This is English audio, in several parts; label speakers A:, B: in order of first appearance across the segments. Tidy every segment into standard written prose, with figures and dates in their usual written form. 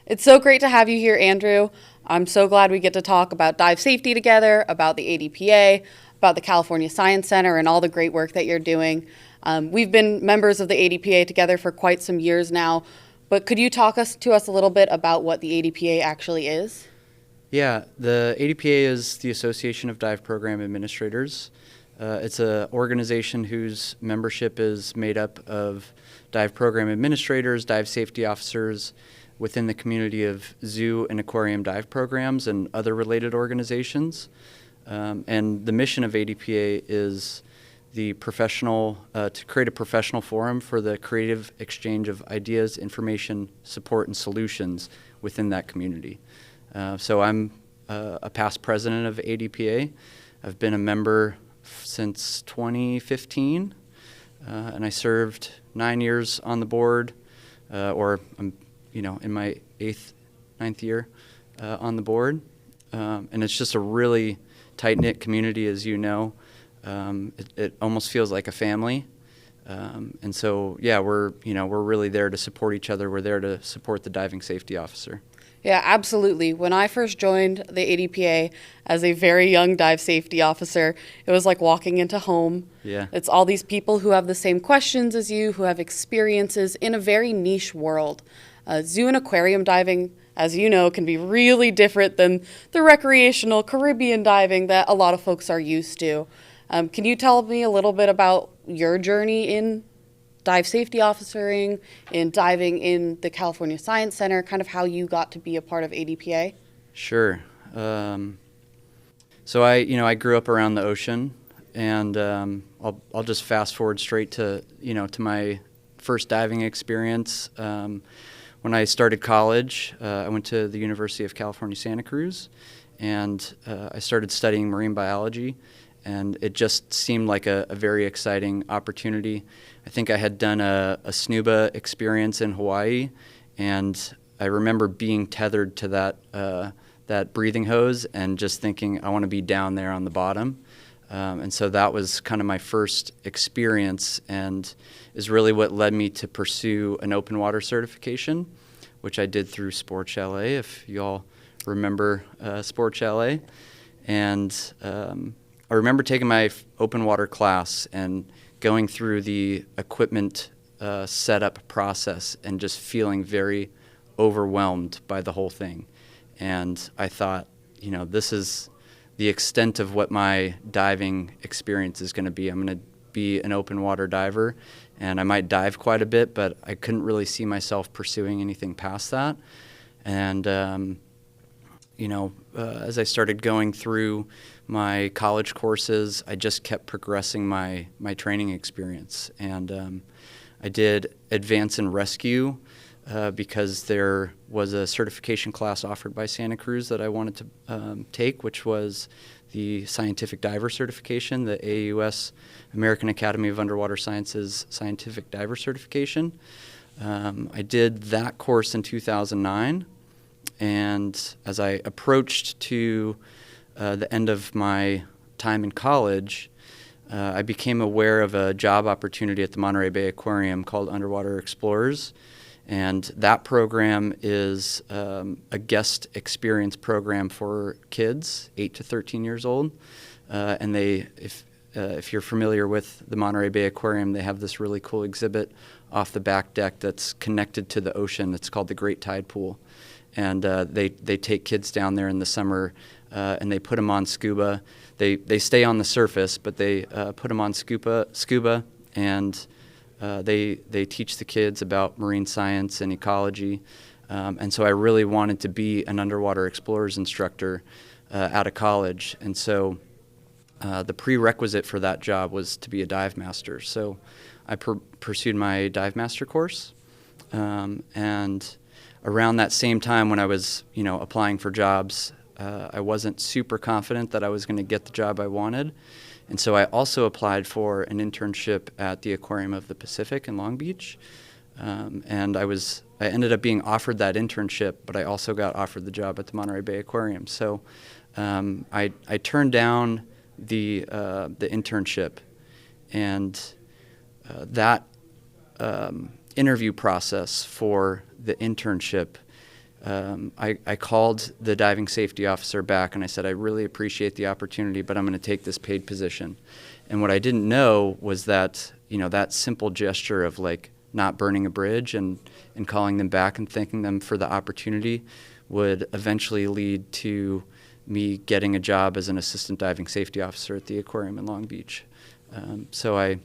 A: It's so great to have you here, Andrew. I'm so glad we get to talk about dive safety together, about the ADPA, about the California Science Center, and all the great work that you're doing. We've been members of the ADPA together for quite some years now, but could you talk to us a little bit about what the ADPA actually is?
B: Yeah, the ADPA is the Association of Dive Program Administrators. It's an organization whose membership is made up of dive program administrators, dive safety officers within the community of zoo and aquarium dive programs and other related organizations. And the mission of ADPA is the to create a professional forum for the creative exchange of ideas, information, support, and solutions within that community. So I'm a past president of ADPA. I've been a member since 2015, and I served 9 years on the board, or I'm, in my ninth year on the board. And it's just a really tight-knit community, as you know. It almost feels like a family. And so, yeah, we're really there to support each other. We're there to support the diving safety officer.
A: Yeah, absolutely. When I first joined the ADPA as a very young dive safety officer, it was like walking into home.
B: Yeah.
A: It's all these people who have the same questions as you, who have experiences in a very niche world. Zoo and aquarium diving, as you know, can be really different than the recreational Caribbean diving that a lot of folks are used to. Can you tell me a little bit about your journey in dive safety officering, in diving in the California Science Center, kind of how you got to be a part of ADPA?
B: Sure. So I grew up around the ocean, and I'll just fast forward straight to my first diving experience. When I started college, I went to the University of California, Santa Cruz, and I started studying marine biology. And it just seemed like a very exciting opportunity. I think I had done a snuba experience in Hawaii, and I remember being tethered to that breathing hose and just thinking, I want to be down there on the bottom. And so that was kind of my first experience, and is really what led me to pursue an open water certification, which I did through Sport Chalet, if you all remember Sport Chalet. And I remember taking my open water class and going through the equipment setup process and just feeling very overwhelmed by the whole thing. And I thought, this is the extent of what my diving experience is going to be. I'm going to be an open water diver, and I might dive quite a bit, but I couldn't really see myself pursuing anything past that. And as I started going through my college courses, I just kept progressing my training experience. And I did Advance and Rescue because there was a certification class offered by Santa Cruz that I wanted to take, which was the Scientific Diver Certification, the AUS, American Academy of Underwater Sciences Scientific Diver Certification. I did that course in 2009. And as I approached to the end of my time in college, I became aware of a job opportunity at the Monterey Bay Aquarium called Underwater Explorers. And that program is a guest experience program for kids, 8 to 13 years old. And if you're familiar with the Monterey Bay Aquarium, they have this really cool exhibit off the back deck that's connected to the ocean. It's called the Great Tide Pool. And they take kids down there in the summer, and they put them on scuba. They stay on the surface, but they put them on scuba, and they teach the kids about marine science and ecology. And so I really wanted to be an underwater explorers instructor out of college. And so the prerequisite for that job was to be a dive master. So I pursued my dive master course, and around that same time when I was, applying for jobs, I wasn't super confident that I was going to get the job I wanted. And so I also applied for an internship at the Aquarium of the Pacific in Long Beach. And I ended up being offered that internship, but I also got offered the job at the Monterey Bay Aquarium. So I turned down the internship, and that interview process for the internship I called the diving safety officer back and I said, I really appreciate the opportunity, but I'm going to take this paid position. And what I didn't know was that, that simple gesture of like not burning a bridge and calling them back and thanking them for the opportunity would eventually lead to me getting a job as an assistant diving safety officer at the aquarium in Long Beach. So I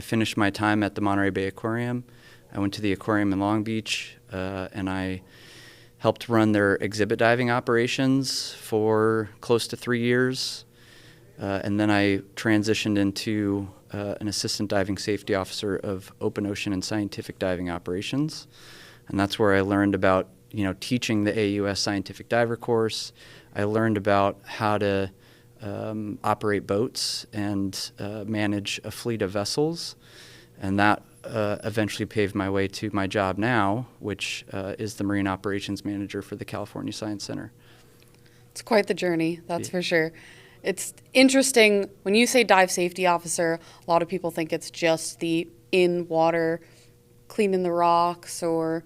B: finished my time at the Monterey Bay Aquarium. I went to the aquarium in Long Beach, and I helped run their exhibit diving operations for close to 3 years. And then I transitioned into an assistant diving safety officer of open ocean and scientific diving operations. And that's where I learned about, teaching the AUS scientific diver course. I learned about how to operate boats and manage a fleet of vessels. And that eventually paved my way to my job now, which is the Marine Operations Manager for the California Science Center.
A: It's quite the journey, that's for sure. It's interesting, when you say dive safety officer, a lot of people think it's just the in-water cleaning the rocks or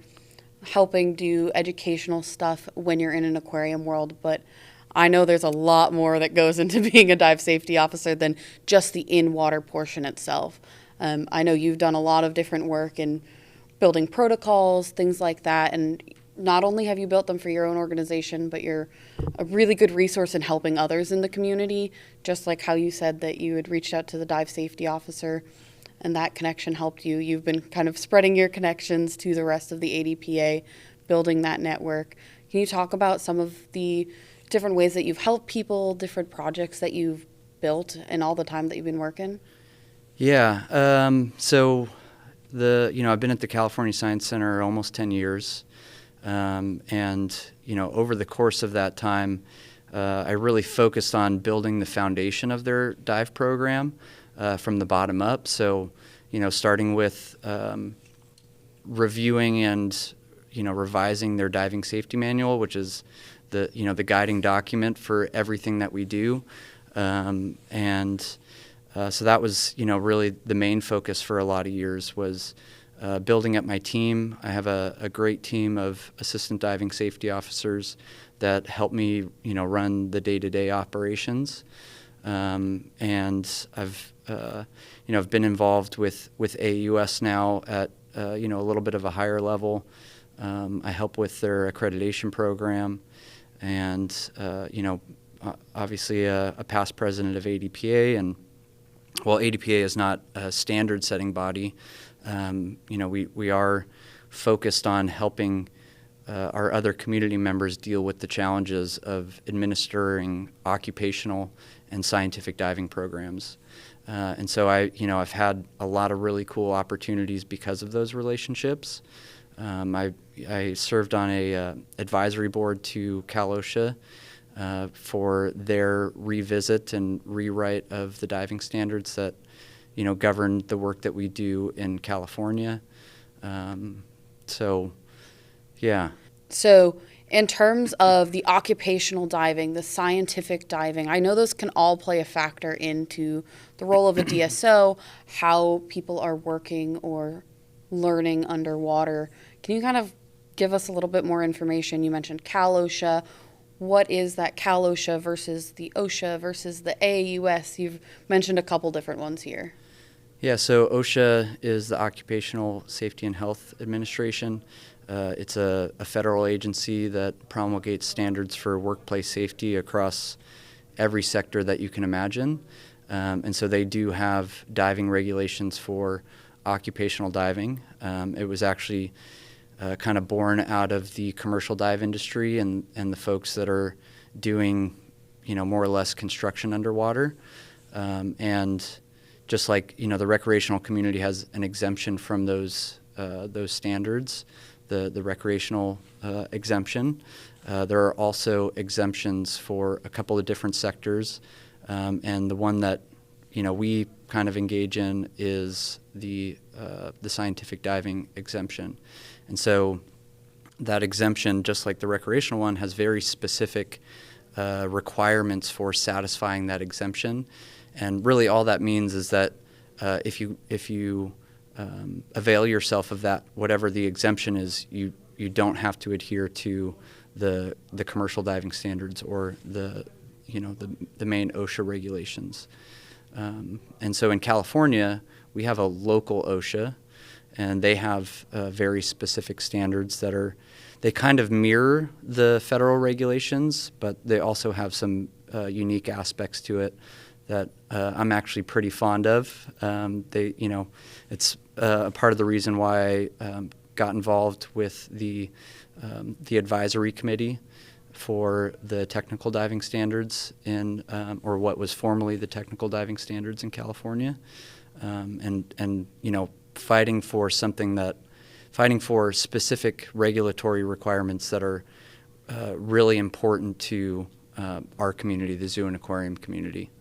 A: helping do educational stuff when you're in an aquarium world, but I know there's a lot more that goes into being a dive safety officer than just the in-water portion itself. I know you've done a lot of different work in building protocols, things like that, and not only have you built them for your own organization, but you're a really good resource in helping others in the community, just like how you said that you had reached out to the dive safety officer and that connection helped you. You've been kind of spreading your connections to the rest of the ADPA, building that network. Can you talk about some of the different ways that you've helped people, different projects that you've built in all the time that you've been working?
B: Yeah. So I've been at the California Science Center almost 10 years. And over the course of that time, I really focused on building the foundation of their dive program from the bottom up. So, starting with reviewing and, revising their diving safety manual, which is the guiding document for everything that we do. So that was, really the main focus for a lot of years was building up my team. I have a great team of assistant diving safety officers that help me, run the day-to-day operations. And I've been involved with AUS now at a little bit of a higher level. I help with their accreditation program, and obviously a past president of ADPA. And while ADPA is not a standard-setting body, we are focused on helping our other community members deal with the challenges of administering occupational and scientific diving programs. And so I've had a lot of really cool opportunities because of those relationships. I served on a advisory board to Cal OSHA for their revisit and rewrite of the diving standards that govern the work that we do in California. So
A: in terms of the occupational diving, the scientific diving, I know those can all play a factor into the role of a DSO, how people are working or learning underwater. Can you kind of give us a little bit more information? You mentioned Cal OSHA. What is that Cal OSHA versus the OSHA versus the AUS? You've mentioned a couple different ones here.
B: Yeah, so OSHA is the Occupational Safety and Health Administration. It's a federal agency that promulgates standards for workplace safety across every sector that you can imagine. And so they do have diving regulations for occupational diving. It was actually kind of born out of the commercial dive industry and the folks that are doing, more or less construction underwater. And just like, the recreational community has an exemption from those standards, the recreational exemption. There are also exemptions for a couple of different sectors, and the one that we kind of engage in is the scientific diving exemption. And so that exemption, just like the recreational one, has very specific requirements for satisfying that exemption. And really all that means is that if you avail yourself of that. Whatever the exemption is, you don't have to adhere to the commercial diving standards or the main OSHA regulations. And so in California, we have a local OSHA, and they have very specific standards they kind of mirror the federal regulations, but they also have some unique aspects to it that I'm actually pretty fond of. It's a part of the reason why I got involved with the advisory committee for the technical diving standards or what was formerly the technical diving standards in California, and fighting for specific regulatory requirements that are really important to our community, the zoo and aquarium community.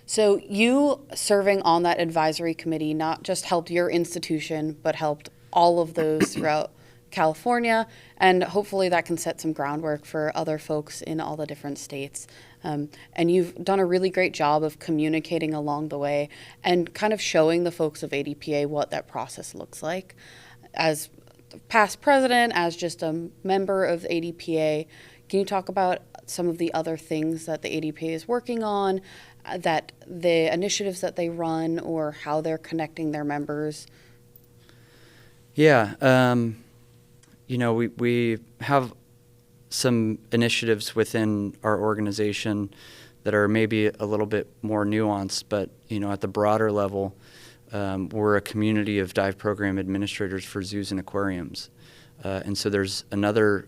A: So you serving on that advisory committee not just helped your institution, but helped all of those throughout California, and hopefully that can set some groundwork for other folks in all the different states. And you've done a really great job of communicating along the way and kind of showing the folks of ADPA what that process looks like. As past president, as just a member of ADPA, can you talk about some of the other things that the ADPA is working on, that the initiatives that they run, or how they're connecting their members?
B: Yeah, we have some initiatives within our organization that are maybe a little bit more nuanced, but at the broader level, we're a community of dive program administrators for zoos and aquariums, and so there's another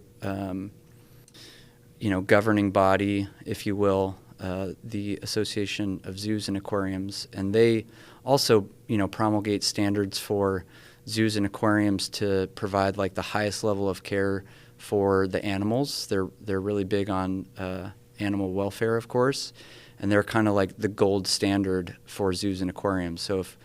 B: governing body, if you will, the Association of Zoos and Aquariums, and they also promulgate standards for zoos and aquariums to provide like the highest level of care for the animals. They're really big on animal welfare, of course, and they're kind of like the gold standard for zoos and aquariums. So if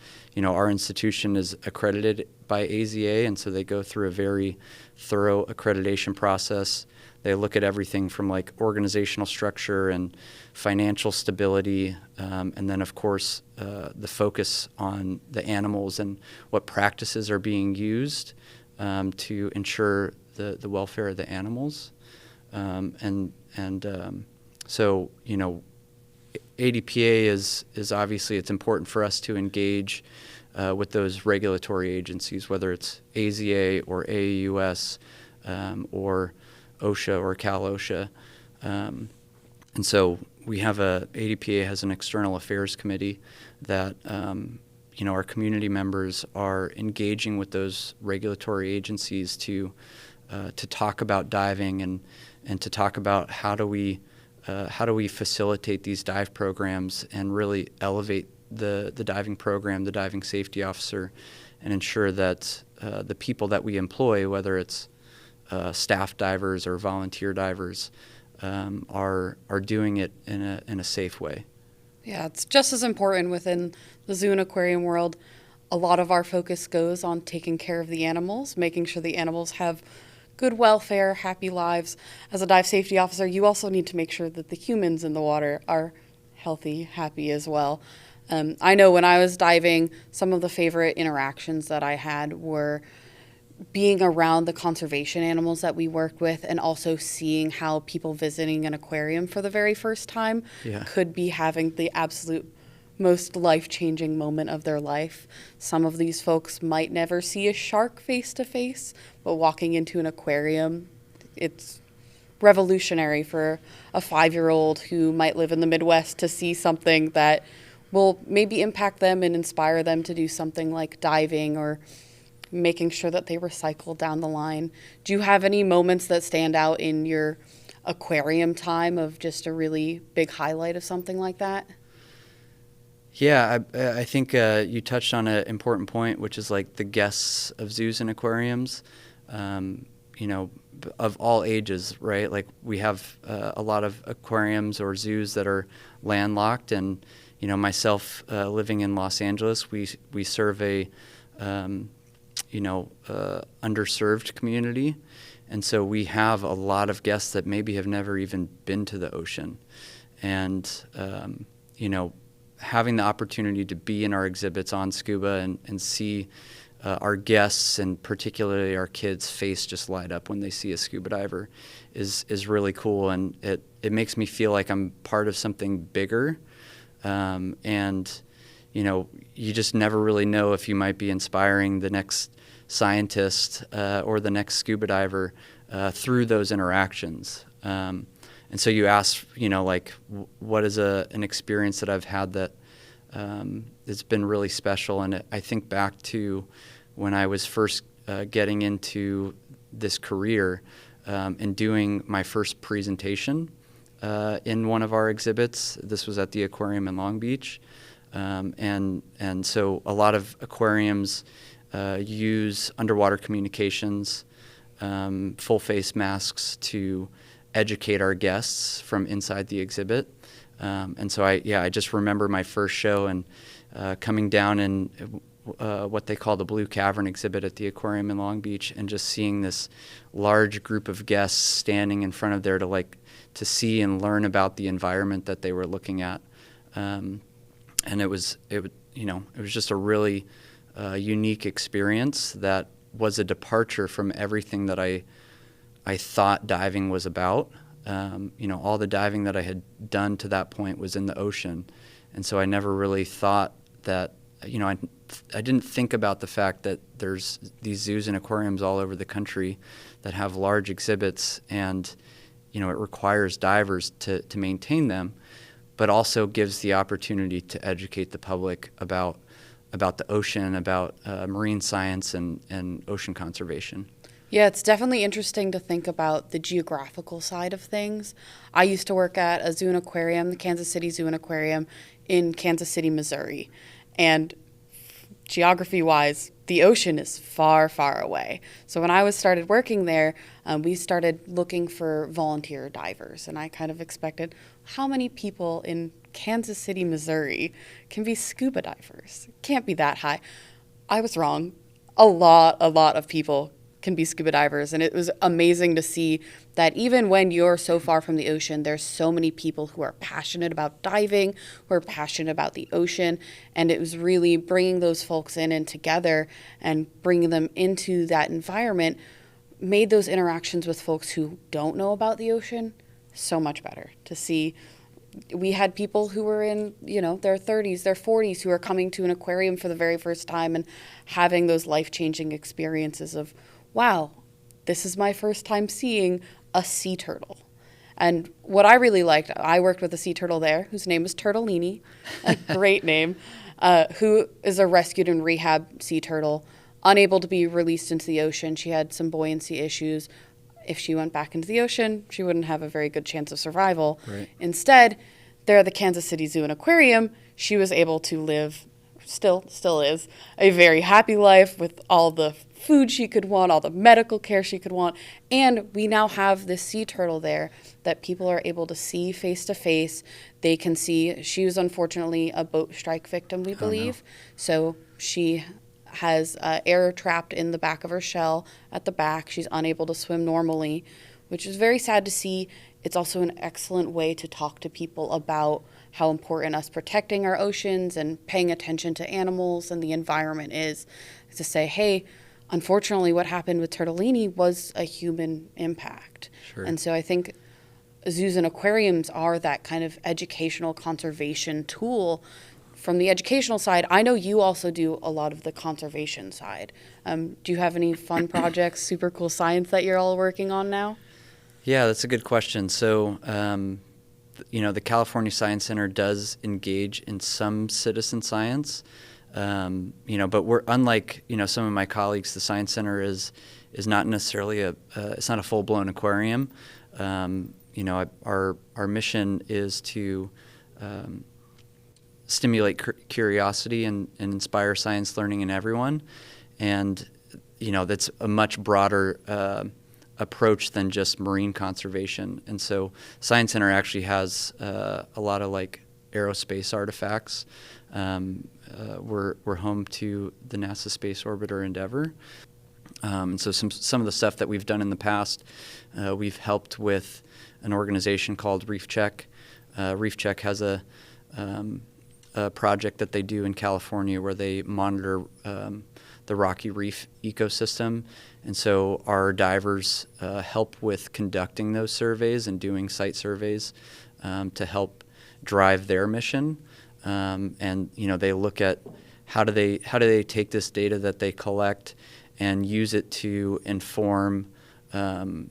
B: our institution is accredited by AZA, and so they go through a very thorough accreditation process. They look at everything from like organizational structure and financial stability, and then of course the focus on the animals and what practices are being used to ensure the welfare of the animals, so ADPA is obviously, it's important for us to engage with those regulatory agencies, whether it's AZA or AAUS or OSHA or Cal OSHA, and so we have ADPA has an external affairs committee that our community members are engaging with those regulatory agencies to talk about diving and to talk about how do we facilitate these dive programs and really elevate the diving program, the diving safety officer, and ensure that the people that we employ, whether it's staff divers or volunteer divers, are doing it in a safe way.
A: Yeah, it's just as important within the zoo and aquarium world. A lot of our focus goes on taking care of the animals, making sure the animals have good welfare, happy lives. As a dive safety officer, you also need to make sure that the humans in the water are healthy, happy as well. I know when I was diving, some of the favorite interactions that I had were being around the conservation animals that we worked with, and also seeing how people visiting an aquarium for the very first time could be having the absolute most life-changing moment of their life. Some of these folks might never see a shark face-to-face, but walking into an aquarium, it's revolutionary for a 5-year-old who might live in the Midwest to see something that will maybe impact them and inspire them to do something like diving or making sure that they recycle down the line. Do you have any moments that stand out in your aquarium time of just a really big highlight of something like that?
B: Yeah, I think you touched on an important point, which is like the guests of zoos and aquariums, of all ages, right? Like we have a lot of aquariums or zoos that are landlocked, and myself living in Los Angeles, we serve a underserved community, and so we have a lot of guests that maybe have never even been to the ocean, and having the opportunity to be in our exhibits on scuba and see our guests and particularly our kids' face just light up when they see a scuba diver is really cool, and it makes me feel like I'm part of something bigger. And you just never really know if you might be inspiring the next scientist or the next scuba diver through those interactions. And so you ask, what is an experience that I've had that it's been really special. And I think back to when I was first getting into this career and doing my first presentation in one of our exhibits. This was at the aquarium in Long Beach. And so a lot of aquariums use underwater communications, full face masks to educate our guests from inside the exhibit. And so I just remember my first show and coming down in what they call the Blue Cavern exhibit at the aquarium in Long Beach, and just seeing this large group of guests standing in front of there to see and learn about the environment that they were looking at. And it was just a really unique experience that was a departure from everything that I thought diving was about. All the diving that I had done to that point was in the ocean, and so I never really thought that. I didn't think about the fact that there's these zoos and aquariums all over the country that have large exhibits, and it requires divers to maintain them, but also gives the opportunity to educate the public about the ocean, about marine science and ocean conservation.
A: Yeah, it's definitely interesting to think about the geographical side of things. I used to work at a zoo and aquarium, the Kansas City Zoo and Aquarium in Kansas City, Missouri. And geography-wise, the ocean is far, far away. So when I started working there, we started looking for volunteer divers. And I kind of expected, how many people in Kansas City, Missouri can be scuba divers? It can't be that high. I was wrong. A lot of people can be scuba divers, and it was amazing to see that even when you're so far from the ocean, there's so many people who are passionate about diving, who are passionate about the ocean, and it was really bringing those folks in and together and bringing them into that environment made those interactions with folks who don't know about the ocean so much better. To see, we had people who were in, their 30s, their 40s, who are coming to an aquarium for the very first time and having those life-changing experiences of, wow, this is my first time seeing a sea turtle. And what I really liked, I worked with a sea turtle there whose name is Turtellini, a great name, who is a rescued and rehab sea turtle, unable to be released into the ocean. She had some buoyancy issues. If she went back into the ocean, she wouldn't have a very good chance of survival.
B: Right.
A: Instead, there at the Kansas City Zoo and Aquarium, she was able to live, still is, a very happy life with all the food she could want, all the medical care she could want. And we now have this sea turtle there that people are able to see face to face. They can see, she was unfortunately a boat strike victim, we believe.
B: Oh, no.
A: So she has air trapped in the back of her shell at the back. She's unable to swim normally, which is very sad to see. It's also an excellent way to talk to people about how important us protecting our oceans and paying attention to animals and the environment is to say, hey, unfortunately, what happened with Turtellini was a human impact.
B: Sure.
A: And so I think zoos and aquariums are that kind of educational conservation tool. From the educational side, I know you also do a lot of the conservation side. Do you have any fun projects, super cool science that you're all working on now?
B: Yeah, that's a good question. So, the California Science Center does engage in some citizen science. But we're unlike, some of my colleagues. The Science Center is not necessarily it's not a full-blown aquarium. Our mission is to stimulate curiosity and inspire science learning in everyone, and that's a much broader approach than just marine conservation. And so, Science Center actually has a lot of aerospace artifacts. We're home to the NASA Space Orbiter Endeavour. So some of the stuff that we've done in the past, we've helped with an organization called Reef Check. Reef Check has a project that they do in California where they monitor the rocky reef ecosystem. And so our divers help with conducting those surveys and doing site surveys to help drive their mission. And they look at how do they take this data that they collect and use it to inform the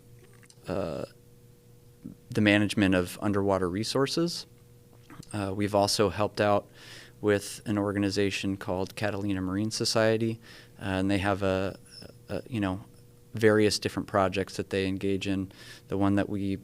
B: management of underwater resources. We've also helped out with an organization called Catalina Marine Society, and they have various different projects that they engage in. The one that we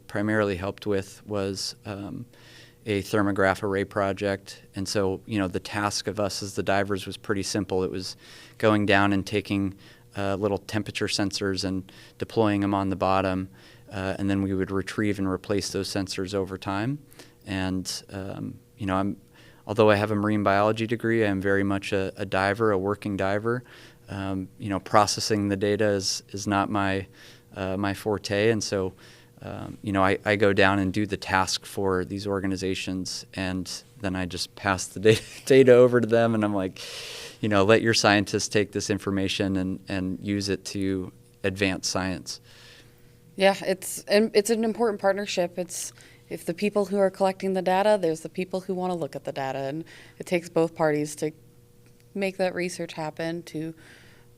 B: primarily helped with was a thermograph array project. And so the task of us as the divers was pretty simple. It was going down and taking little temperature sensors and deploying them on the bottom, and then we would retrieve and replace those sensors over time. And although I have a marine biology degree, I'm very much a diver, a working diver. Processing the data is not my forte, and so I go down and do the task for these organizations, and then I just pass the data over to them, and I'm like, let your scientists take this information and use it to advance science.
A: Yeah, it's an important partnership. If the people who are collecting the data, there's the people who want to look at the data, and it takes both parties to make that research happen, to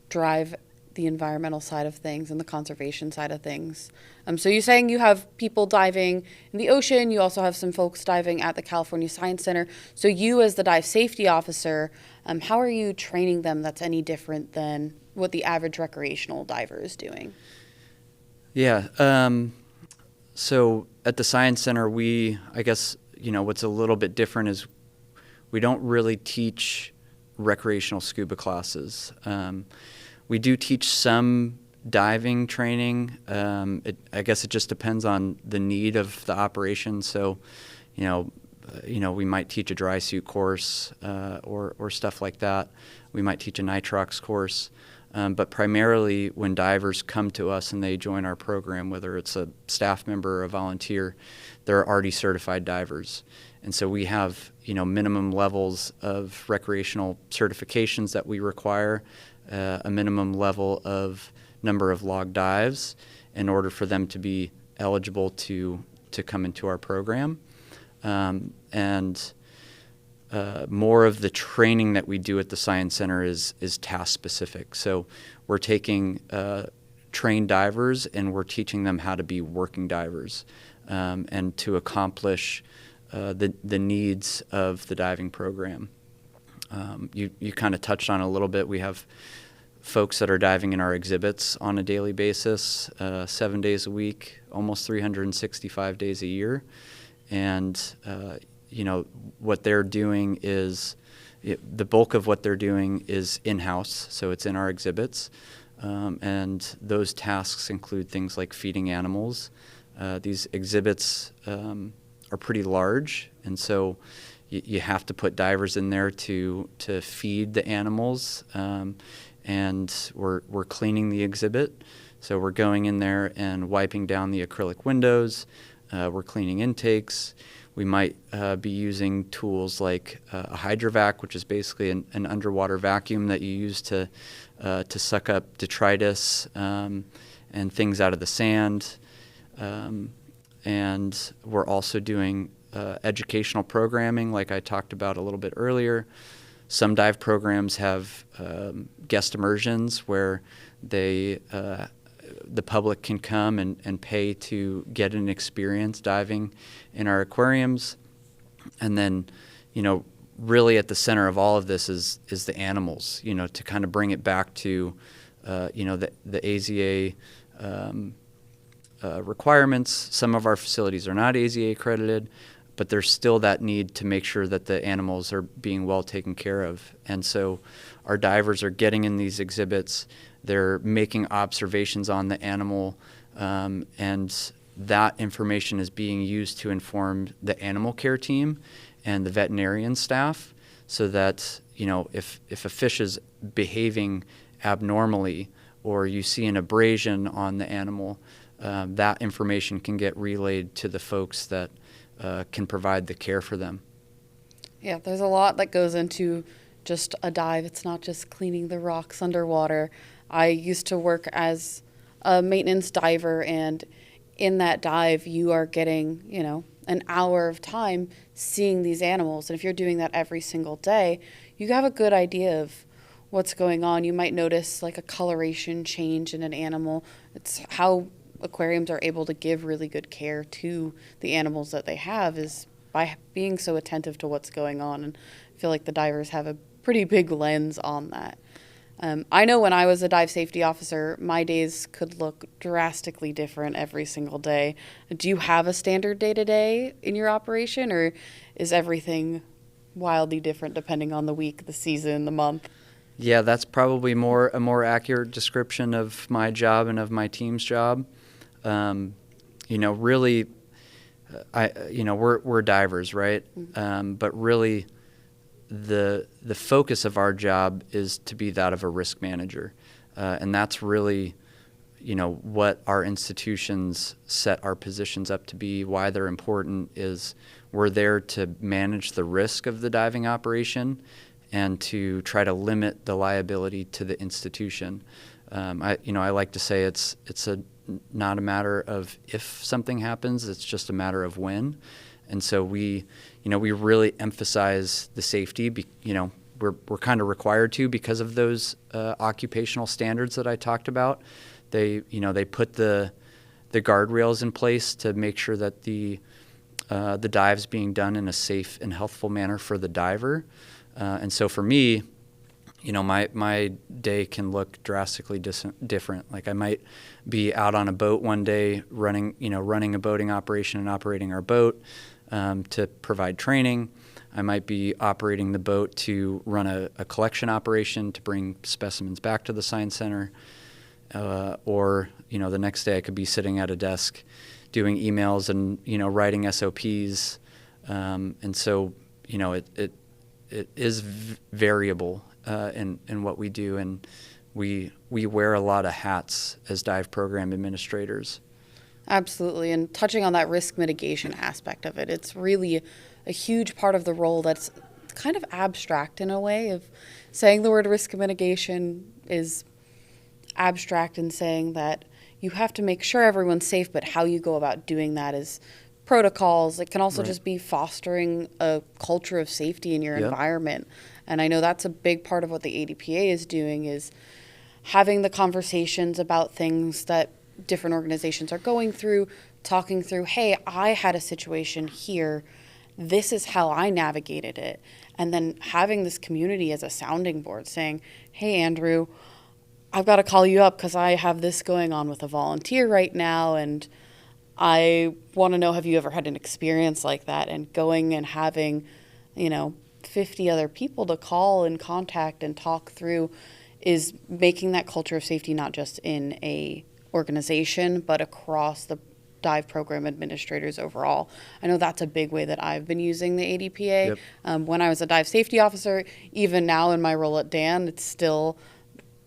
A: drive the environmental side of things and the conservation side of things. So you're saying you have people diving in the ocean, you also have some folks diving at the California Science Center. So you as the dive safety officer, how are you training them that's any different than what the average recreational diver is doing?
B: Yeah. So at the Science Center, what's a little bit different is we don't really teach recreational scuba classes. We do teach some diving training. I guess it just depends on the need of the operation. So, we might teach a dry suit course or stuff like that. We might teach a nitrox course. But primarily when divers come to us and they join our program, whether it's a staff member or a volunteer, they're already certified divers. And so we have, minimum levels of recreational certifications that we require, a minimum level of number of log dives in order for them to be eligible to come into our program. More of the training that we do at the Science Center is task specific. So we're taking trained divers and we're teaching them how to be working divers and to accomplish the needs of the diving program. You kind of touched on it a little bit. We have folks that are diving in our exhibits on a daily basis, 7 days a week, almost 365 days a year. And what they're doing is the bulk of what they're doing is in-house, so it's in our exhibits. And those tasks include things like feeding animals. These exhibits are pretty large, and so you have to put divers in there to feed the animals. And we're cleaning the exhibit, so we're going in there and wiping down the acrylic windows. We're cleaning intakes. We might be using tools like a hydrovac, which is basically an underwater vacuum that you use to suck up detritus and things out of the sand. And we're also doing educational programming, like I talked about a little bit earlier. Some dive programs have guest immersions where the public can come and pay to get an experience diving in our aquariums. And then, really at the center of all of this is the animals, to kind of bring it back to, the AZA requirements. Some of our facilities are not AZA accredited, but there's still that need to make sure that the animals are being well taken care of. And so our divers are getting in these exhibits, they're making observations on the animal, and that information is being used to inform the animal care team and the veterinarian staff, so that, if a fish is behaving abnormally or you see an abrasion on the animal, that information can get relayed to the folks that can provide the care for them.
A: Yeah, there's a lot that goes into just a dive. It's not just cleaning the rocks underwater. I used to work as a maintenance diver, and in that dive, you are getting, an hour of time seeing these animals. And if you're doing that every single day, you have a good idea of what's going on. You might notice like a coloration change in an animal. It's how aquariums are able to give really good care to the animals that they have, is by being so attentive to what's going on. And I feel like the divers have a pretty big lens on that. I know when I was a dive safety officer, my days could look drastically different every single day. Do you have a standard day-to-day in your operation, or is everything wildly different depending on the week, the season, the month?
B: Yeah, that's probably a more accurate description of my job and of my team's job. Really, we're divers, right?
A: Mm-hmm.
B: But really, the focus of our job is to be that of a risk manager, and that's really, what our institutions set our positions up to be. Why they're important is we're there to manage the risk of the diving operation and to try to limit the liability to the institution. I like to say it's not a matter of if something happens, it's just a matter of when. And so we really emphasize the safety. We're kind of required to because of those occupational standards that I talked about. They put the guardrails in place to make sure that the dive's being done in a safe and healthful manner for the diver. And so for me, my day can look drastically different. Like I might be out on a boat one day running a boating operation and operating our boat to provide training. I might be operating the boat to run a collection operation to bring specimens back to the science center. Or the next day I could be sitting at a desk doing emails and, writing SOPs. And so, it is variable in what we do, and we wear a lot of hats as dive program administrators.
A: Absolutely. And touching on that risk mitigation aspect of it, it's really a huge part of the role that's kind of abstract in a way. Of saying the word risk mitigation is abstract in saying that you have to make sure everyone's safe, but how you go about doing that is protocols. It can also just be fostering a culture of safety in your environment. And I know that's a big part of what the ADPA is doing, is having the conversations about things that different organizations are going through, talking through, hey, I had a situation here. This is how I navigated it. And then having this community as a sounding board saying, hey, Andrew, I've got to call you up because I have this going on with a volunteer right now, and I want to know, have you ever had an experience like that? And going and having, 50 other people to call and contact and talk through is making that culture of safety not just in a organization, but across the dive program administrators overall. I know that's a big way that I've been using the ADPA. Yep. When I was a dive safety officer, even now in my role at DAN, it's still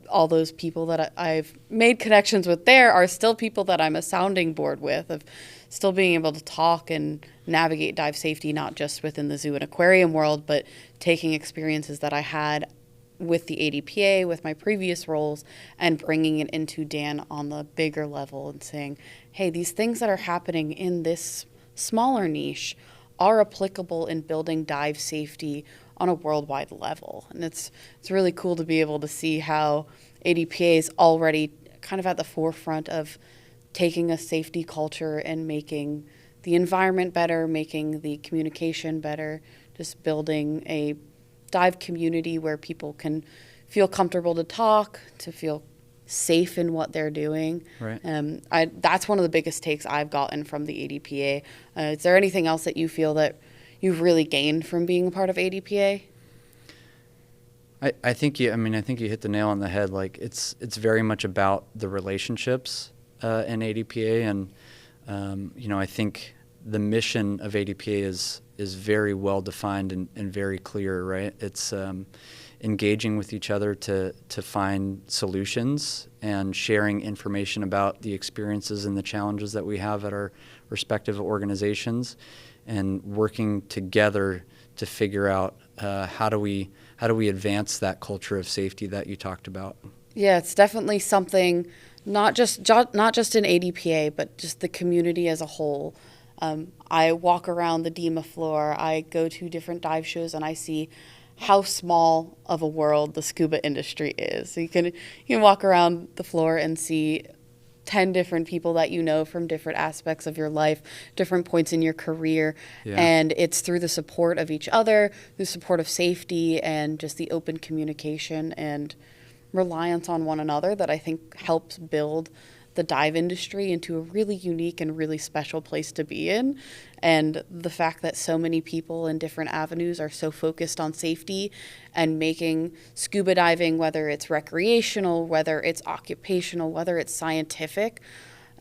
A: all those people that I've made connections with there are still people that I'm a sounding board with, of still being able to talk and navigate dive safety, not just within the zoo and aquarium world, but taking experiences that I had with the ADPA, with my previous roles, and bringing it into DAN on the bigger level and saying, hey, these things that are happening in this smaller niche are applicable in building dive safety on a worldwide level. And it's really cool to be able to see how ADPA is already kind of at the forefront of taking a safety culture and making the environment better, making the communication better, just building a dive community where people can feel comfortable to talk, to feel safe in what they're doing.
B: Right.
A: That's one of the biggest takes I've gotten from the ADPA. Is there anything else that you feel that you've really gained from being a part of ADPA?
B: I think you hit the nail on the head. Like it's very much about the relationships in ADPA, and I think the mission of ADPA is very well defined and very clear. Right, it's engaging with each other to find solutions and sharing information about the experiences and the challenges that we have at our respective organizations, and working together to figure out how do we how do we advance that culture of safety that you talked about?
A: Yeah, it's definitely something, not just in ADPA, but just the community as a whole. I walk around the DEMA floor, I go to different dive shows, and I see how small of a world the scuba industry is. So you can walk around the floor and see 10 different people that you know from different aspects of your life, different points in your career.
B: Yeah.
A: And it's through the support of each other, the support of safety, and just the open communication and reliance on one another that I think helps build the dive industry into a really unique and really special place to be in. And the fact that so many people in different avenues are so focused on safety and making scuba diving, whether it's recreational, whether it's occupational, whether it's scientific,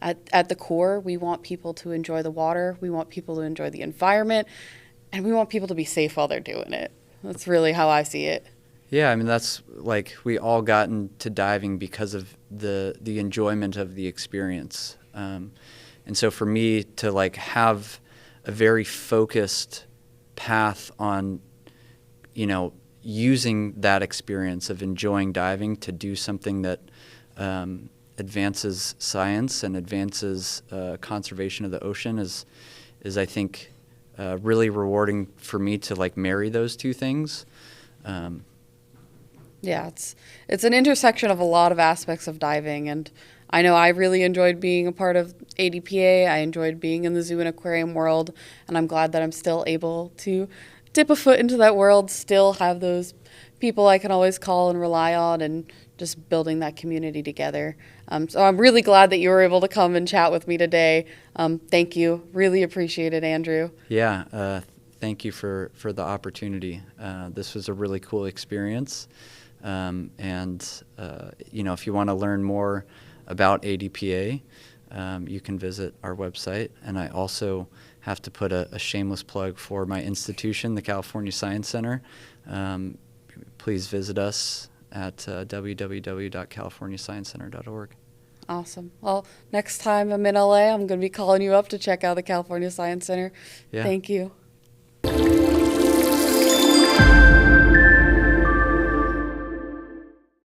A: at the core, we want people to enjoy the water, we want people to enjoy the environment, and we want people to be safe while they're doing it. That's really how I see it.
B: Yeah, I mean, that's like we all got into diving because of the enjoyment of the experience. And so for me to like have a very focused path on, using that experience of enjoying diving to do something that advances science and advances conservation of the ocean is I think, really rewarding for me to like marry those two things.
A: Yeah, it's an intersection of a lot of aspects of diving, and I know I really enjoyed being a part of ADPA. I enjoyed being in the zoo and aquarium world, and I'm glad that I'm still able to dip a foot into that world, still have those people I can always call and rely on, and just building that community together. So I'm really glad that you were able to come and chat with me today. Thank you. Really appreciate it, Andrew.
B: Yeah, thank you for the opportunity. This was a really cool experience. If you want to learn more about ADPA, you can visit our website. And I also have to put a shameless plug for my institution, the California Science Center. Please visit us at www.californiasciencecenter.org.
A: Awesome. Well, next time I'm in LA, I'm going to be calling you up to check out the California Science Center.
B: Yeah.
A: Thank you.